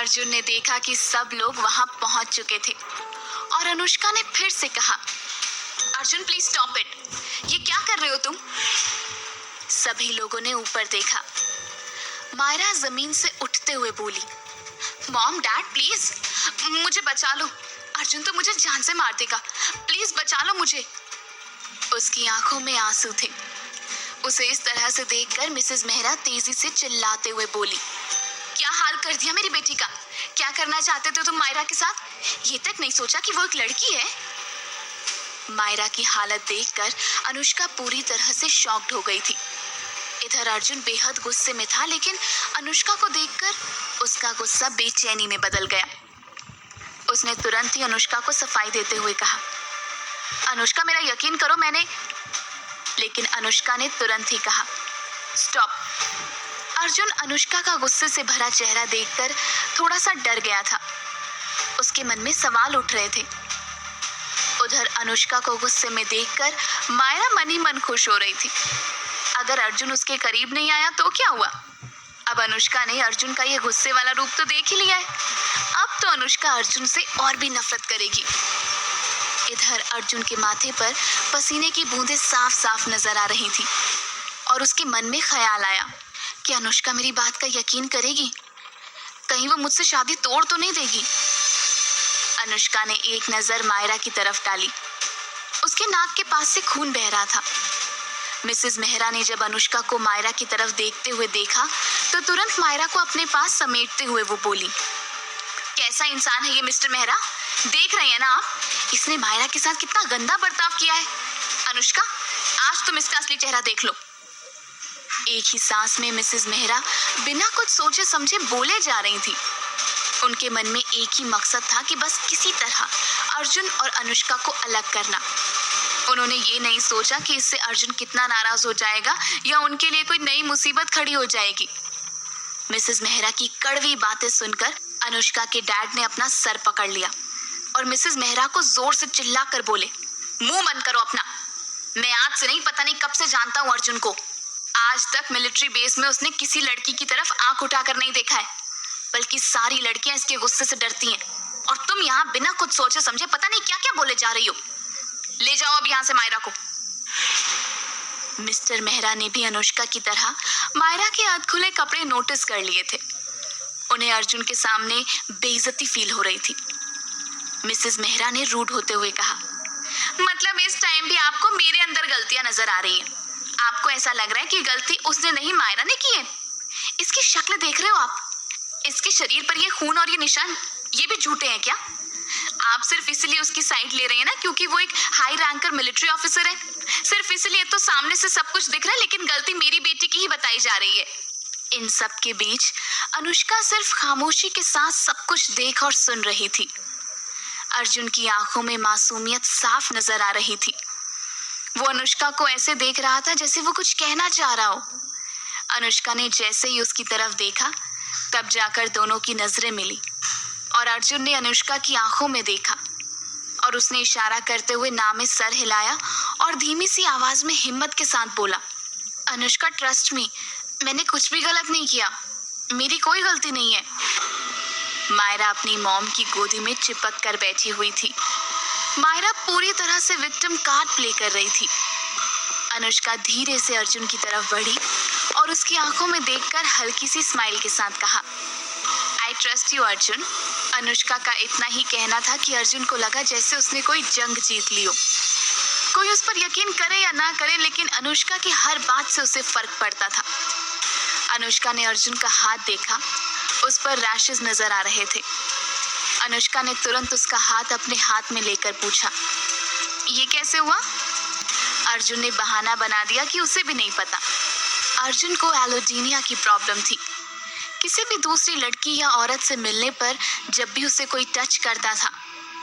अर्जुन ने देखा कि सब लोग वहां पहुंच चुके थे और अनुष्का ने फिर से कहा, अर्जुन प्लीज स्टॉप इट, ये क्या कर रहे हो तुम? सभी लोगों ने ऊपर देखा। मायरा जमीन से उठते हुए बोली, मॉम डैड प्लीज मुझे बचा लो, अर्जुन तो मुझे जान से मार देगा, प्लीज बचा लो मुझे। उसकी आंखों में आंसू थे। उसे इस तरह से देखकर मिसेस मेहरा तेजी से चिल्लाते हुए बोली, क्या हाल कर दिया मेरी बेटी का? क्या करना चाहते थे तुम मायरा के साथ? ये तक नहीं सोचा कि वो एक लड़की है? मायरा की हालत देखकर अनुष्का पूरी तरह से शॉक्ड हो गई थी। इधर अर्जुन बेहद गुस्से में था, लेकिन अनुष्का को देखकर उसका गुस्सा बेचैनी में बदल गया। उसने तुरंत ही अनुष्का को सफाई देते हुए कहा, अनुष्का मेरा यकीन करो मैंने। लेकिन अनुष्का ने तुरंत ही कहा, स्टॉप। अर्जुन अनुष्का का गुस्से से भरा चेहरा देखकर थोड़ा सा डर गया था। उसके मन में सवाल उठ रहे थे। उधर अनुष्का को गुस्से में देखकर मायरा मन ही मन खुश हो रही थी। अगर अर्जुन उसके करीब नहीं आया तो क्या हुआ? अब अनुष्का ने अर्जुन का ये गुस्से वाला रूप तो देख ही लिया है। अब तो अनुष्का अर्जुन से और भी नफरत करेगी। इधर अर्जुन के माथे पर पसीने की बूंदें साफ साफ नजर आ रही थी और उसके मन में ख्याल आया कि अनुष्का मेरी बात का यकीन करेगी, कहीं वो मुझसे शादी तोड़ तो नहीं देगी। अनुष्का ने एक नजर मायरा की तरफ डाली। उसके नाक के पास से खून बह रहा था। मिसेस मेहरा ने जब अनुष्का को मायरा की तरफ देखते हुए देखा तो तुरंत मायरा को अपने पास समेटते हुए वो बोली, कैसा इंसान है ये मिस्टर मेहरा? देख रहे हैं ना आप, इसने मायरा के साथ कितना गंदा बर्ताव किया है। अनुष्का, आज तुम इसका असली चेहरा देख लो। एक ही सांस में मिसेस मेहरा बिना कुछ सोचे समझे बोले जा रही थी। उनके मन में एक ही मकसद था कि बस किसी तरह अर्जुन और अनुष्का को अलग करना। उन्होंने ये नहीं सोचा कि इससे अर्जुन कितना नाराज हो जाएगा या उनके लिए कोई नई मुसीबत खड़ी हो जाएगी। मिसेस मेहरा की कड़वी बातें सुनकर अनुष्का के डैड ने अपना सर पकड़ लिया और मिसेस मेहरा को जोर से चिल्ला कर बोले, मुंह बंद करो अपना। मैं आज से नहीं, पता नहीं कब से जानता हूँ अर्जुन को। आज तक मिलिट्री बेस में उसने किसी लड़की की तरफ आंख उठाकर नहीं देखा है, बल्कि सारी लड़कियां इसके गुस्से से डरती हैं। और तुम यहाँ बिना कुछ सोचे समझे पता नहीं क्या क्या बोले जा रही हो। ले जाओ अब यहाँ से मायरा को। मिस्टर मेहरा ने भी अनुष्का की तरह मायरा के अधखुले कपड़े नोटिस कर लिए थे। उन्हें अर्जुन के सामने बेइज्जती फील हो रही थी। मिसेस मेहरा ने रूड होते हुए कहा, मतलब इस टाइम भी आपको मेरे अंदर गलतियां नजर आ रही हैं। आपको ऐसा लग रहा है कि गलती उसने नहीं मायरा ने की है। इसकी शक्ल देख रहे हो आप? इसके शरीर पर ये खून और ये निशान, ये भी झूठे हैं क्या? आप सिर्फ इसलिए उसकी साइड ले रही हैं ना क्योंकि वो एक हाई रैंकर मिलिट्री ऑफिसर है। सिर्फ इसलिए तो सामने से सब कुछ दिख रहा है, लेकिन गलती मेरी बेटी की ही बताई जा रही है। इन सब के बीच अनुष्का सिर्फ खामोशी के साथ सब कुछ देख और सुन रही थी। अर्जुन की आंखों में मासूमियत साफ नजर आ रही थी। वो अनुष्का को ऐसे देख रहा था जैसे वो कुछ कहना चाह रहा हो। अनुष्का ने जैसे ही उसकी तरफ देखा तब जाकर दोनों की नजरें मिली और अर्जुन ने अनुष्का की आंखों में देखा और उसने इशारा करते हुए ना में सर हिलाया और धीमी सी आवाज में हिम्मत के साथ बोला, अनुष्का ट्रस्ट मी, मैंने कुछ भी गलत नहीं किया, मेरी कोई गलती नहीं है। मायरा अपनी मॉम की गोदी में चिपक कर बैठी हुई थी। मायरा पूरी तरह से विक्टिम कार्ड प्ले कर रही थी। अनुष्का धीरे से अर्जुन की तरफ बढ़ी और उसकी आंखों में देखकर हल्की सी स्माइल के साथ कहा, I trust you Arjun. Anushka का इतना ही कहना था कि अर्जुन को लगा जैसे उसने कोई जंग जीत ली हो। कोई उस पर यकीन करे या ना करे, लेकिन अनुष्का की हर बात से उसे फर्क पड़ता था। अनुष्का ने अर्जुन का हाथ देखा, उस पर रैशेस नजर आ रहे थे। अनुष्का ने तुरंत उसका हाथ अपने हाथ में लेकर पूछा, ये कैसे हुआ? अर्जुन ने बहाना बना दिया कि उसे भी नहीं पता। अर्जुन को एलोडीनिया की प्रॉब्लम थी। किसी भी दूसरी लड़की या औरत से मिलने पर जब भी उसे कोई टच करता था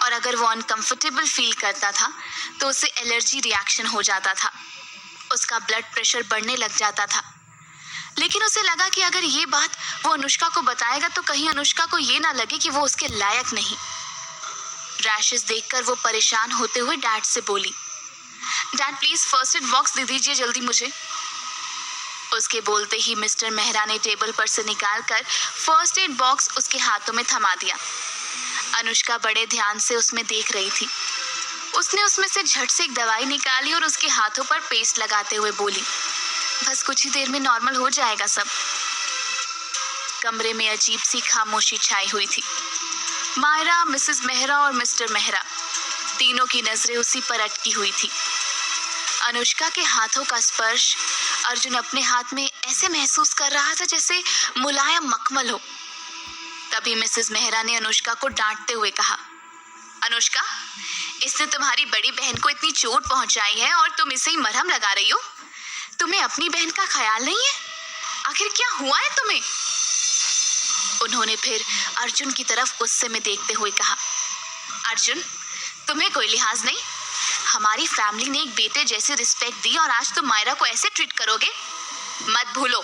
और अगर वो अनकंफर्टेबल फील करता था तो उसे एलर्जी रिएक्शन हो जाता था। उसका ब्लड प्रेशर बढ़ने लग जाता था। लेकिन उसे लगा कि अगर ये बात वो अनुष्का को बताएगा तो कहीं अनुष्का को ये ना लगे कि वो उसके लायक नहीं। रैशेस देखकर वो परेशान होते हुए डैड से बोली, dad please first aid box दे दीजिए जल्दी मुझे। उसके बोलते ही मिस्टर मेहरा ने टेबल पर से निकालकर फर्स्ट एड बॉक्स उसके हाथों में थमा दिया। अनुष्का बड़े ध्यान से उसमें देख रही थी। उसने उसमें से झट से एक दवाई निकाली और उसके हाथों पर पेस्ट लगाते हुए बोली, बस कुछ ही देर में नॉर्मल हो जाएगा सब। कमरे में अजीब सी खामोशी छाई हुई थी। मायरा, मिसेस मेहरा और मिस्टर मेहरा तीनों की नजरें उसी पर अटकी हुई थी। अनुष्का के हाथों का स्पर्श अर्जुन अपने हाथ में ऐसे महसूस कर रहा था जैसे मुलायम मखमल हो। तभी मिसेस मेहरा ने अनुष्का को डांटते हुए कहा, अनुष्का, इसने तुम्हारी बड़ी बहन को इतनी चोट पहुंचाई है और तुम इसे ही मरहम लगा रही हो। तुम्हें अपनी बहन का ख्याल नहीं है? आखिर क्या हुआ है तुम्हें? उन्होंने फिर अर्जुन की तरफ गुस्से में देखते हुए कहा, अर्जुन, तुम्हें कोई लिहाज नहीं? हमारी फैमिली ने एक बेटे जैसी रिस्पेक्ट दी और आज तुम मायरा को ऐसे ट्रीट करोगे? मत भूलो,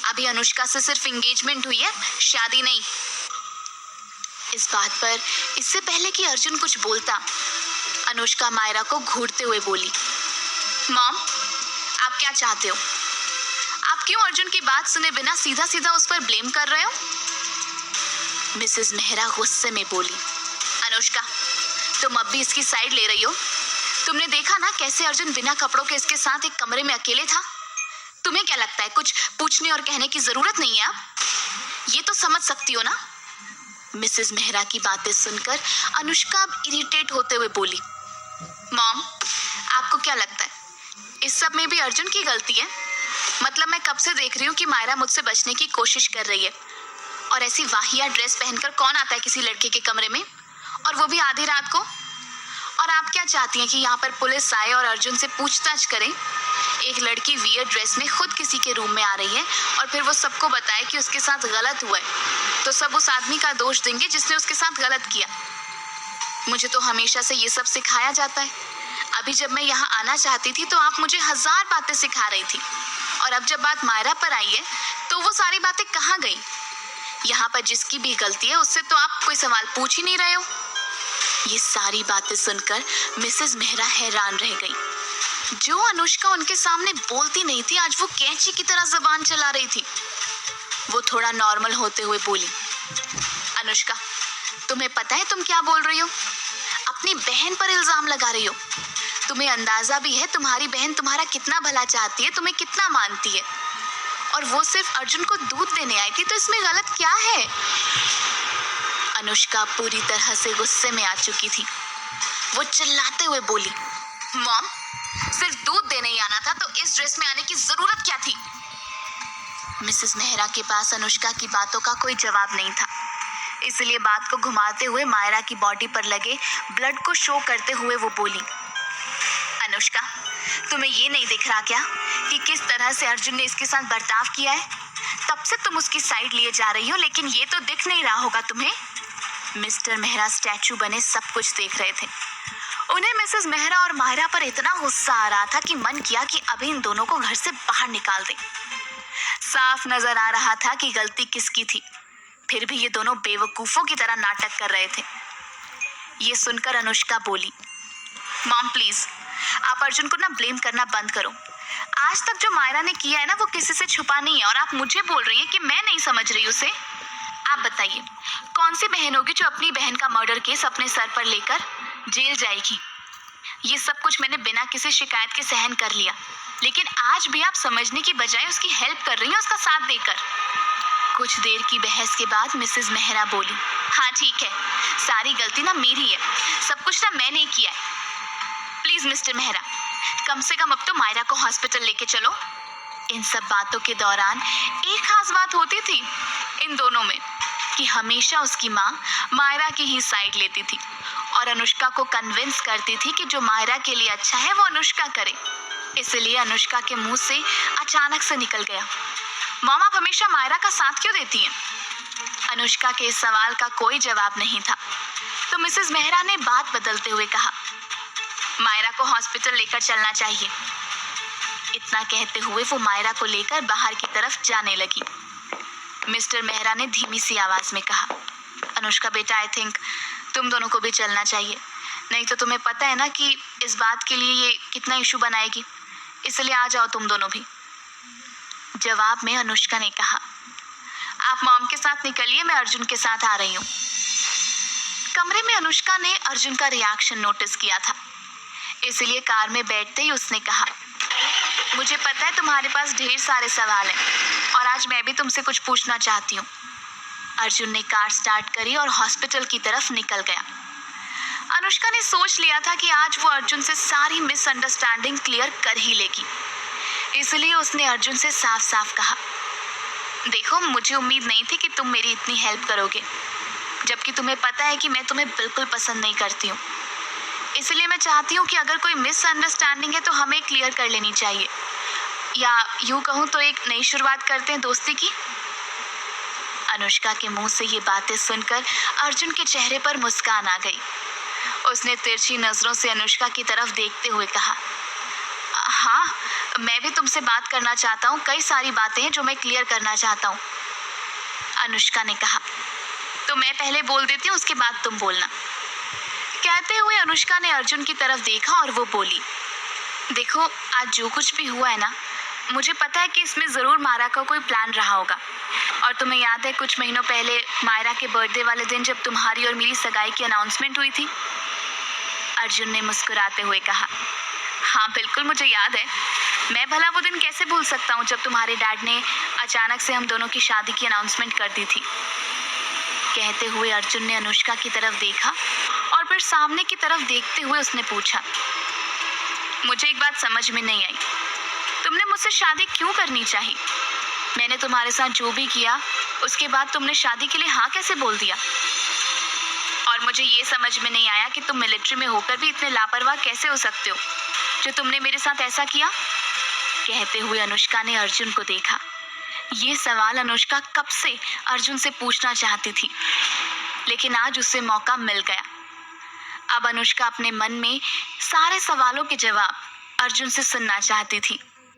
अभी अनुष्का से सिर्फ एंगेजमेंट हुई है, शादी नहीं। इस बात पर इससे पहले कि अर्जुन कुछ बोलता, अनुष्का मायरा को घूरते हुए बोली, मॉम, आप क्या चाहते हो? आप क्यों अर्जुन की बात सुने बिना सीधा सीधा उस पर ब्लेम कर रहे हो? मिसेस मेहरा गुस्से में बोली, अनुष्का, तुम अब भी इसकी साइड ले रही हो? तुमने देखा ना कैसे अर्जुन बिना कपड़ों के इसके साथ एक कमरे में अकेले था? तुम्हें क्या लगता है कुछ पूछने और कहने की जरूरत नहीं है? आप ये तो समझ सकती हो ना? मिसेस मेहरा की बातें सुनकर अनुष्का अब इरिटेट होते हुए बोली, मॉम, आपको क्या लगता है इस सब में भी अर्जुन की गलती है? मतलब मैं कब से देख रही हूँ कि मायरा मुझसे बचने की कोशिश कर रही है, और ऐसी वाहिया ड्रेस पहनकर कौन आता है किसी लड़के के कमरे में, और वो भी आधी रात को? और आप क्या चाहती हैं कि यहाँ पर पुलिस आए और अर्जुन से पूछताछ करे? एक लड़की वियर ड्रेस में खुद किसी के रूम में आ रही है और फिर वो सबको बताए कि उसके साथ गलत हुआ है, तो सब उस आदमी का दोष देंगे जिसने उसके साथ गलत किया। मुझे तो हमेशा से ये सब सिखाया जाता है। अभी जब मैं यहाँ आना चाहती थी तो आप मुझे 1000 बातें सिखा रही थी, और अब जब बात मायरा पर आई है तो वो सारी बातें कहाँ गई? यहाँ पर जिसकी भी गलती है उससे तो आप कोई सवाल पूछ ही नहीं रहे हो। ये सारी बातें सुनकर मिसेस मेहरा हैरान रह गई। जो अनुष्का उनके सामने बोलती नहीं थी, आज वो कैंची की तरह जबान चला रही थी। वो थोड़ा नॉर्मल होते हुए बोली, अनुष्का, तुम्हें पता है तुम क्या बोल रही हो? अपनी बहन पर इल्जाम लगा रही हो। तुम्हें अंदाजा भी है तुम्हारी बहन तुम्हारा कितना भला चाहती है, तुम्हें कितना मानती है, और वो सिर्फ अर्जुन को दूध देने आई थी, तो इसमें गलत क्या है? अनुष्का पूरी तरह से गुस्से में आ चुकी थी। वो चिल्लाते हुए बोली, मॉम, सिर्फ दूध देने ही आना था तो इस ड्रेस में आने की जरूरत क्या थी? मिसेस मेहरा के पास अनुष्का की बातों का कोई जवाब नहीं था, इसलिए बात को घुमाते हुए मायरा की बॉडी पर लगे ब्लड को शो करते हुए वो बोली, अनुष्का, तुम्हें ये नहीं दिख रहा क्या कि किस तरह से अर्जुन ने इसके साथ बर्ताव किया है? तब से तुम उसकी साइड लिए जा रही हो, लेकिन ये तो दिख नहीं रहा होगा तुम्हें। मिस्टर मेहरा स्टैचू बने सब कुछ देख रहे थे। उन्हें मिसेस मेहरा और मायरा पर इतना गुस्सा आ रहा था कि मन किया कि अभी इन दोनों को घर से बाहर निकाल दें। साफ नजर आ रहा था कि गलती किसकी थी, फिर भी ये दोनों बेवकूफों की तरह नाटक कर रहे थे। ये सुनकर अनुष्का बोली, मॉम प्लीज, आप अर्जुन को ना ब्लेम करना बंद करो। आज तक जो मायरा ने किया है ना, वो किसी से छुपा नहीं है, और आप मुझे बोल रही हैं कि मैं नहीं समझ रही उसे। आप बताइए, कौन सी बहन होगी जो अपनी बहन का मर्डर केस अपने सर पर लेकर जेल जाएगी? ये सब कुछ मैंने बिना किसी शिकायत के सहन कर लिया, लेकिन आज भी आप समझने की बजाय उसकी हेल्प कर रही हैं, उसका साथ देकर। कुछ देर की बहस के बाद मिसेस मेहरा बोली, हाँ ठीक है, सारी गलती ना मेरी है, सब कुछ ना मैंने किया है। प्लीज मिस्टर मेहरा, कम से कम अब तो मायरा को हॉस्पिटल लेके चलो। इन सब बातों के दौरान एक खास बात होती थी इन दोनों में कि हमेशा उसकी माँ मायरा की ही साइड लेती थी और अनुष्का को कन्विंस करती थी कि जो मायरा के लिए अच्छा है वो अनुष्का करे। इसलिए अनुष्का के मुंह से अचानक से निकल गया, मॉम आप हमेशा मायरा का साथ क्यों देती हैं? अनुष्का के इस सवाल का कोई जवाब नहीं था, तो मिसेस मेहरा ने बात बदलते हुए कहा, मायरा को हॉस्पिटल लेकर चलना चाहिए। इतना कहते हुए वो मायरा को लेकर बाहर की तरफ जाने लगी। मिस्टर मेहरा ने धीमी सी आवाज में कहा, अनुष्का बेटा, आई थिंक तुम दोनों को भी चलना चाहिए, नहीं तो तुम्हें पता है ना कि इस बात के लिए ये कितना इशू बनाएगी, इसलिए आ जाओ तुम दोनों भी। जवाब में अनुष्का ने कहा, आप मॉम के साथ निकलिए, मैं अर्जुन के साथ आ रही हूँ। कमरे में अनुष्का ने अर्जुन का रिएक्शन नोटिस किया था, इसलिए कार में बैठते ही उसने कहा, मुझे पता है तुम्हारे पास ढेर सारे सवाल हैं और आज मैं भी तुमसे कुछ पूछना चाहती हूँ। अर्जुन ने कार स्टार्ट करी और हॉस्पिटल की तरफ निकल गया। अनुष्का ने सोच लिया था कि आज वो अर्जुन से सारी मिसअंडरस्टैंडिंग क्लियर कर ही लेगी, इसलिए उसने अर्जुन से साफ साफ कहा, देखो मुझे उम्मीद नहीं थी कि तुम मेरी इतनी हेल्प करोगे, जबकि तुम्हें पता है कि मैं तुम्हें बिल्कुल पसंद नहीं करती हूँ। इसलिए मैं चाहती हूँ कि अगर कोई मिसअंडरस्टैंडिंग है तो हमें क्लियर कर लेनी चाहिए, या यूँ कहूँ तो एक नई शुरुआत करते हैं दोस्ती की। अनुष्का के मुंह से ये बातें सुनकर अर्जुन के चेहरे पर मुस्कान आ गई। उसने तिरछी नजरों से अनुष्का की तरफ देखते हुए कहा, हाँ मैं भी तुमसे बात करना चाहता हूँ, कई सारी बातें हैं जो मैं क्लियर करना चाहता हूँ। अनुष्का ने कहा, तो मैं पहले बोल देती हूँ, उसके बाद तुम बोलना। कहते हुए अनुष्का ने अर्जुन की तरफ देखा और वो बोली, देखो आज जो कुछ भी हुआ है ना, मुझे पता है कि इसमें ज़रूर मायरा का कोई प्लान रहा होगा। और तुम्हें याद है कुछ महीनों पहले मायरा के बर्थडे वाले दिन जब तुम्हारी और मेरी सगाई की अनाउंसमेंट हुई थी? अर्जुन ने मुस्कुराते हुए कहा, हाँ बिल्कुल मुझे याद है। मैं भला वो दिन कैसे भूल सकता हूँ जब तुम्हारे डैड ने अचानक से हम दोनों की शादी की अनाउंसमेंट कर दी थी। कहते हुए अर्जुन ने अनुष्का की तरफ देखा और फिर सामने की तरफ देखते हुए उसने पूछा, मुझे एक बात समझ में नहीं आई, तुमने मुझसे शादी क्यों करनी चाहिए? मैंने तुम्हारे साथ जो भी किया उसके बाद तुमने शादी के लिए हाँ कैसे बोल दिया? और मुझे ये समझ में नहीं आया कि तुम मिलिट्री में होकर भी इतने लापरवाह कैसे हो सकते हो जो तुमने मेरे साथ ऐसा किया। कहते हुए अनुष्का ने अर्जुन को देखा। ये सवाल अनुष्का कब से अर्जुन से पूछना चाहती थी, लेकिन आज उसे मौका मिल गया। अब अनुष्का अपने मन में सारे सवालों के जवाब अर्जुन से सुनना चाहती थी।